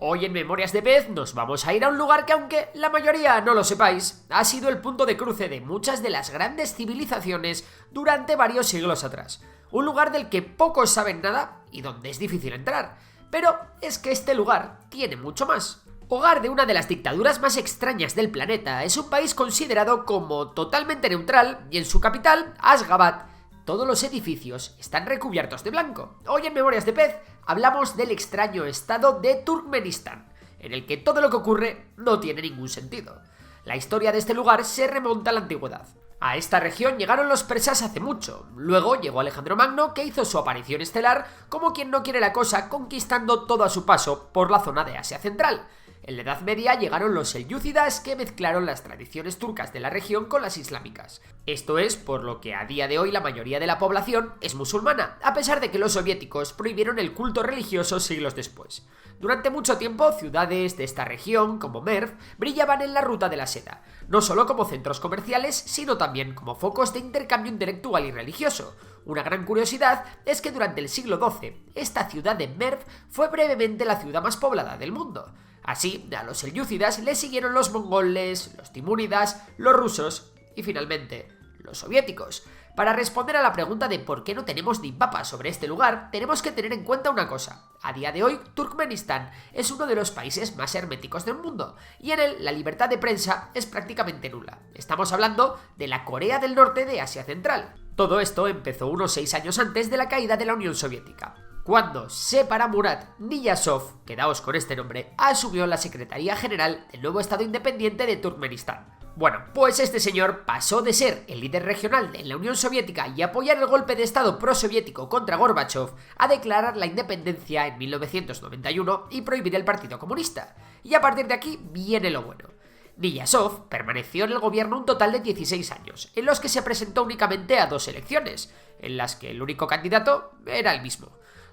Hoy en Memorias de Pez nos vamos a ir a un lugar que, aunque la mayoría no lo sepáis, ha sido el punto de cruce de muchas de las grandes civilizaciones durante varios siglos atrás. Un lugar del que pocos saben nada y donde es difícil entrar. Pero es que este lugar tiene mucho más. Hogar de una de las dictaduras más extrañas del planeta, es un país considerado como totalmente neutral y en su capital, Ashgabat, todos los edificios están recubiertos de blanco. Hoy en Memorias de Pez hablamos del extraño estado de Turkmenistán, en el que todo lo que ocurre no tiene ningún sentido. La historia de este lugar se remonta a la antigüedad. A esta región llegaron los persas hace mucho, luego llegó Alejandro Magno, que hizo su aparición estelar como quien no quiere la cosa, conquistando todo a su paso por la zona de Asia Central. En la Edad Media llegaron los selyúcidas, que mezclaron las tradiciones turcas de la región con las islámicas. Esto es por lo que a día de hoy la mayoría de la población es musulmana, a pesar de que los soviéticos prohibieron el culto religioso siglos después. Durante mucho tiempo, ciudades de esta región, como Merv, brillaban en la ruta de la seda, no solo como centros comerciales, sino también como focos de intercambio intelectual y religioso. Una gran curiosidad es que durante el siglo XII, esta ciudad de Merv fue brevemente la ciudad más poblada del mundo. Así, a los selyúcidas le siguieron los mongoles, los timúridas, los rusos y finalmente los soviéticos. Para responder a la pregunta de por qué no tenemos ni papa sobre este lugar, tenemos que tener en cuenta una cosa. A día de hoy, Turkmenistán es uno de los países más herméticos del mundo, y en él la libertad de prensa es prácticamente nula. Estamos hablando de la Corea del Norte de Asia Central. Todo esto empezó unos 6 años antes de la caída de la Unión Soviética, cuando Separamurat Niyazov, quedaos con este nombre, asumió la Secretaría General del nuevo Estado Independiente de Turkmenistán. Bueno, pues este señor pasó de ser el líder regional de la Unión Soviética y apoyar el golpe de estado prosoviético contra Gorbachev a declarar la independencia en 1991 y prohibir el Partido Comunista. Y a partir de aquí viene lo bueno. Niyazov permaneció en el gobierno un total de 16 años, en los que se presentó únicamente a 2 elecciones, en las que el único candidato era el mismo.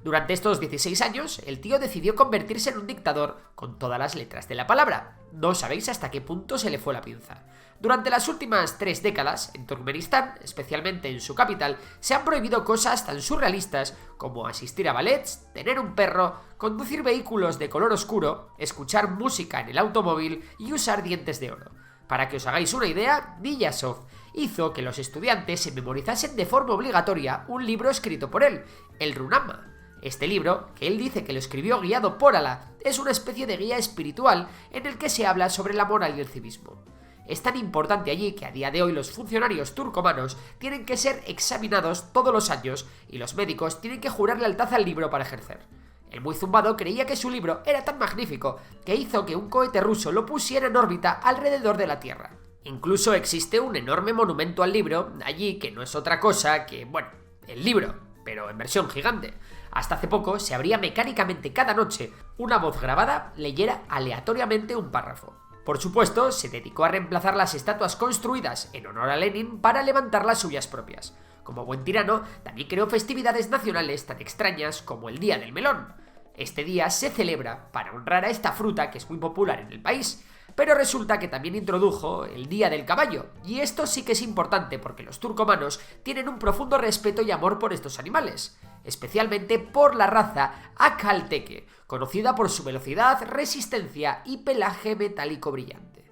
Durante estos 16 años, el tío decidió convertirse en un dictador con todas las letras de la palabra. No sabéis hasta qué punto se le fue la pinza. Durante las últimas 3 décadas, en Turkmenistán, especialmente en su capital, se han prohibido cosas tan surrealistas como asistir a ballets, tener un perro, conducir vehículos de color oscuro, escuchar música en el automóvil y usar dientes de oro. Para que os hagáis una idea, Niyazov hizo que los estudiantes se memorizasen de forma obligatoria un libro escrito por él, el Runama. Este libro, que él dice que lo escribió guiado por Alá, es una especie de guía espiritual en el que se habla sobre la moral y el civismo. Es tan importante allí que a día de hoy los funcionarios turcomanos tienen que ser examinados todos los años y los médicos tienen que jurar lealtad al libro para ejercer. El muy zumbado creía que su libro era tan magnífico que hizo que un cohete ruso lo pusiera en órbita alrededor de la Tierra. Incluso existe un enorme monumento al libro allí que no es otra cosa que, bueno, el libro, pero en versión gigante. Hasta hace poco se abría mecánicamente cada noche una voz grabada leyera aleatoriamente un párrafo. Por supuesto, se dedicó a reemplazar las estatuas construidas en honor a Lenin para levantar las suyas propias. Como buen tirano, también creó festividades nacionales tan extrañas como el Día del Melón. Este día se celebra para honrar a esta fruta que es muy popular en el país, pero resulta que también introdujo el Día del Caballo, y esto sí que es importante porque los turcomanos tienen un profundo respeto y amor por estos animales, especialmente por la raza Akalteke, conocida por su velocidad, resistencia y pelaje metálico brillante.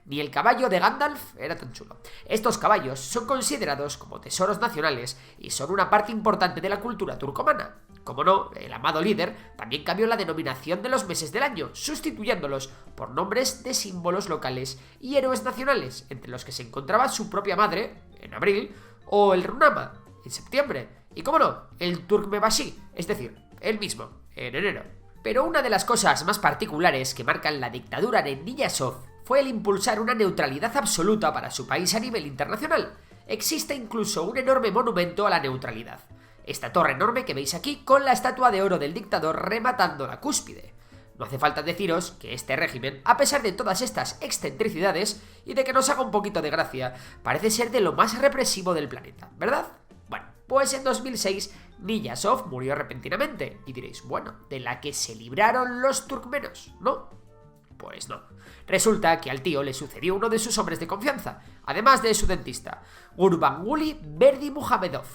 Ni el caballo de Gandalf era tan chulo. Estos caballos son considerados como tesoros nacionales y son una parte importante de la cultura turcomana. Como no, el amado líder también cambió la denominación de los meses del año, sustituyéndolos por nombres de símbolos locales y héroes nacionales, entre los que se encontraba su propia madre, en abril, o el Runama, en septiembre, y como no, el Turkmenbashi, es decir, el mismo, en enero. Pero una de las cosas más particulares que marcan la dictadura de Niyazov fue el impulsar una neutralidad absoluta para su país a nivel internacional. Existe incluso un enorme monumento a la neutralidad. Esta torre enorme que veis aquí con la estatua de oro del dictador rematando la cúspide. No hace falta deciros que este régimen, a pesar de todas estas excentricidades y de que nos haga un poquito de gracia, parece ser de lo más represivo del planeta, ¿verdad? Bueno, pues en 2006 Niyazov murió repentinamente y diréis, bueno, de la que se libraron los turcmenos, ¿no? Pues no. Resulta que al tío le sucedió uno de sus hombres de confianza, además de su dentista, Gurbanguly Berdimuhamedov.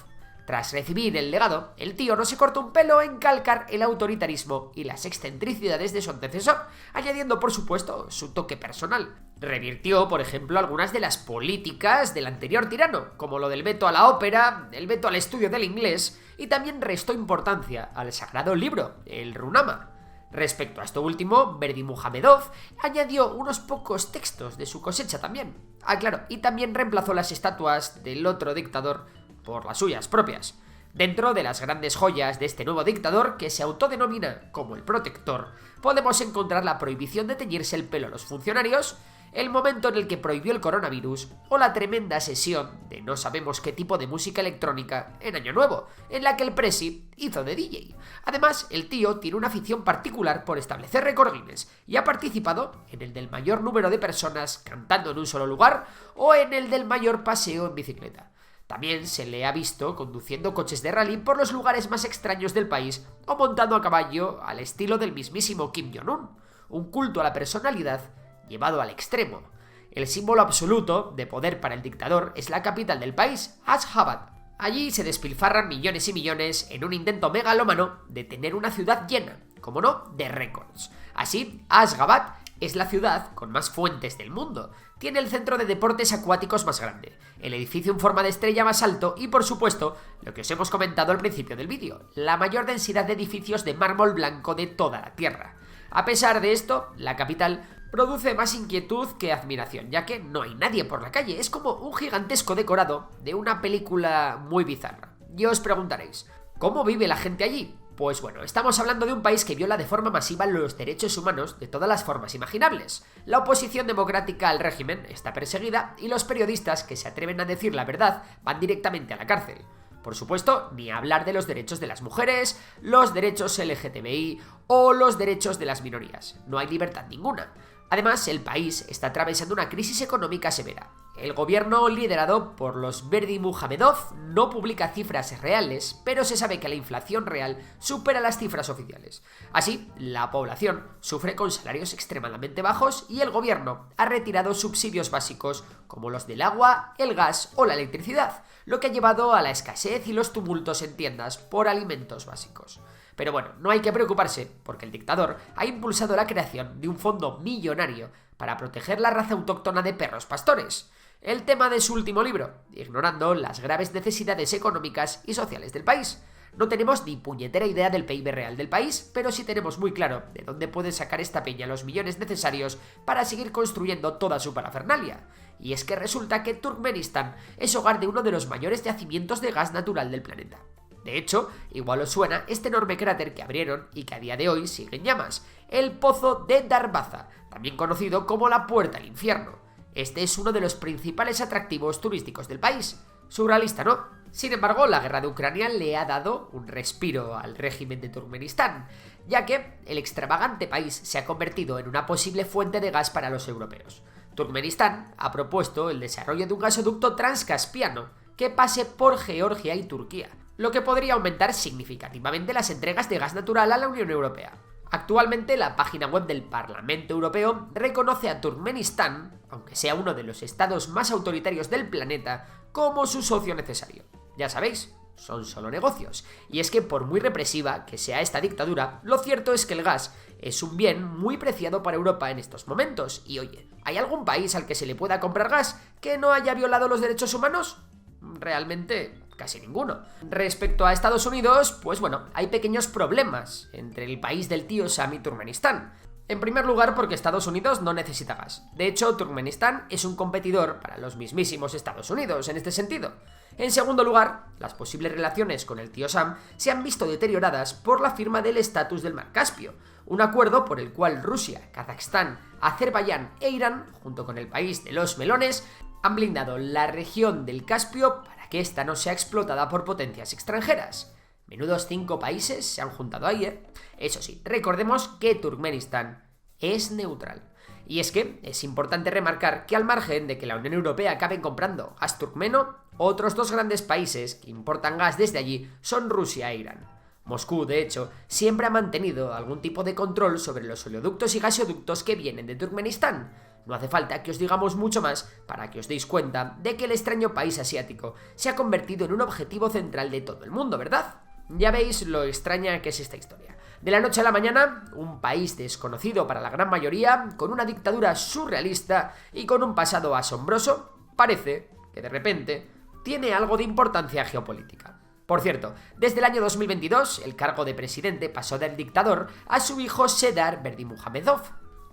Tras recibir el legado, el tío no se cortó un pelo en calcar el autoritarismo y las excentricidades de su antecesor, añadiendo por supuesto su toque personal. Revirtió, por ejemplo, algunas de las políticas del anterior tirano, como lo del veto a la ópera, el veto al estudio del inglés, y también restó importancia al sagrado libro, el Runama. Respecto a esto último, Berdimuhamedov añadió unos pocos textos de su cosecha también. Ah, claro, y también reemplazó las estatuas del otro dictador por las suyas propias. Dentro de las grandes joyas de este nuevo dictador, que se autodenomina como el protector, podemos encontrar la prohibición de teñirse el pelo a los funcionarios, el momento en el que prohibió el coronavirus o la tremenda sesión de no sabemos qué tipo de música electrónica en Año Nuevo, en la que el Presi hizo de DJ. Además, el tío tiene una afición particular por establecer récord Guinness y ha participado en el del mayor número de personas cantando en un solo lugar o en el del mayor paseo en bicicleta. También se le ha visto conduciendo coches de rally por los lugares más extraños del país o montando a caballo al estilo del mismísimo Kim Jong-un, un culto a la personalidad llevado al extremo. El símbolo absoluto de poder para el dictador es la capital del país, Ashgabat. Allí se despilfarran millones y millones en un intento megalómano de tener una ciudad llena, como no, de récords. Así, Ashgabat es la ciudad con más fuentes del mundo. Tiene el centro de deportes acuáticos más grande, el edificio en forma de estrella más alto y, por supuesto, lo que os hemos comentado al principio del vídeo, la mayor densidad de edificios de mármol blanco de toda la Tierra. A pesar de esto, la capital produce más inquietud que admiración, ya que no hay nadie por la calle, es como un gigantesco decorado de una película muy bizarra. Y os preguntaréis, ¿cómo vive la gente allí? Pues bueno, estamos hablando de un país que viola de forma masiva los derechos humanos de todas las formas imaginables. La oposición democrática al régimen está perseguida y los periodistas que se atreven a decir la verdad van directamente a la cárcel. Por supuesto, ni hablar de los derechos de las mujeres, los derechos LGTBI o los derechos de las minorías. No hay libertad ninguna. Además, el país está atravesando una crisis económica severa. El gobierno liderado por los Berdimuhamedov no publica cifras reales, pero se sabe que la inflación real supera las cifras oficiales. Así, la población sufre con salarios extremadamente bajos y el gobierno ha retirado subsidios básicos como los del agua, el gas o la electricidad, lo que ha llevado a la escasez y los tumultos en tiendas por alimentos básicos. Pero bueno, no hay que preocuparse, porque el dictador ha impulsado la creación de un fondo millonario para proteger la raza autóctona de perros pastores. El tema de su último libro, ignorando las graves necesidades económicas y sociales del país. No tenemos ni puñetera idea del PIB real del país, pero sí tenemos muy claro de dónde puede sacar esta peña los millones necesarios para seguir construyendo toda su parafernalia. Y es que resulta que Turkmenistán es hogar de uno de los mayores yacimientos de gas natural del planeta. De hecho, igual os suena este enorme cráter que abrieron y que a día de hoy sigue en llamas, el Pozo de Darbaza, también conocido como la Puerta al Infierno. Este es uno de los principales atractivos turísticos del país. Surrealista, ¿no? Sin embargo, la guerra de Ucrania le ha dado un respiro al régimen de Turkmenistán, ya que el extravagante país se ha convertido en una posible fuente de gas para los europeos. Turkmenistán ha propuesto el desarrollo de un gasoducto transcaspiano que pase por Georgia y Turquía, lo que podría aumentar significativamente las entregas de gas natural a la Unión Europea. Actualmente, la página web del Parlamento Europeo reconoce a Turkmenistán, aunque sea uno de los estados más autoritarios del planeta, como su socio necesario. Ya sabéis, son solo negocios. Y es que por muy represiva que sea esta dictadura, lo cierto es que el gas es un bien muy preciado para Europa en estos momentos. Y oye, ¿hay algún país al que se le pueda comprar gas que no haya violado los derechos humanos? Realmente, casi ninguno. Respecto a Estados Unidos, pues bueno, hay pequeños problemas entre el país del tío Sam y Turkmenistán. En primer lugar, porque Estados Unidos no necesita gas. De hecho, Turkmenistán es un competidor para los mismísimos Estados Unidos en este sentido. En segundo lugar, las posibles relaciones con el tío Sam se han visto deterioradas por la firma del Estatus del Mar Caspio, un acuerdo por el cual Rusia, Kazajstán, Azerbaiyán e Irán, junto con el país de los melones, han blindado la región del Caspio para que ésta no sea explotada por potencias extranjeras. Menudos 5 países se han juntado ahí, ¿eh? Eso sí, recordemos que Turkmenistán es neutral. Y es que es importante remarcar que al margen de que la Unión Europea acabe comprando gas turkmeno, otros 2 grandes países que importan gas desde allí son Rusia e Irán. Moscú, de hecho, siempre ha mantenido algún tipo de control sobre los oleoductos y gasoductos que vienen de Turkmenistán. No hace falta que os digamos mucho más para que os deis cuenta de que el extraño país asiático se ha convertido en un objetivo central de todo el mundo, ¿verdad? Ya veis lo extraña que es esta historia. De la noche a la mañana, un país desconocido para la gran mayoría, con una dictadura surrealista y con un pasado asombroso, parece que de repente tiene algo de importancia geopolítica. Por cierto, desde el año 2022, el cargo de presidente pasó del dictador a su hijo Sedar Berdimuhamedov.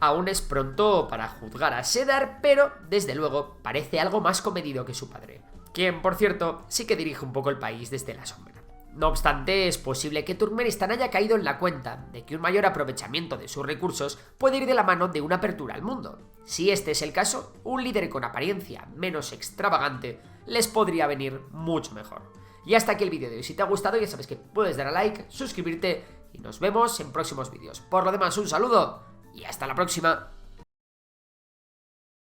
Aún es pronto para juzgar a Sedar, pero desde luego parece algo más comedido que su padre, quien, por cierto, sí que dirige un poco el país desde la sombra. No obstante, es posible que Turkmenistán haya caído en la cuenta de que un mayor aprovechamiento de sus recursos puede ir de la mano de una apertura al mundo. Si este es el caso, un líder con apariencia menos extravagante les podría venir mucho mejor. Y hasta aquí el vídeo de hoy. Si te ha gustado, ya sabes que puedes dar a like, suscribirte y nos vemos en próximos vídeos. Por lo demás, un saludo y hasta la próxima.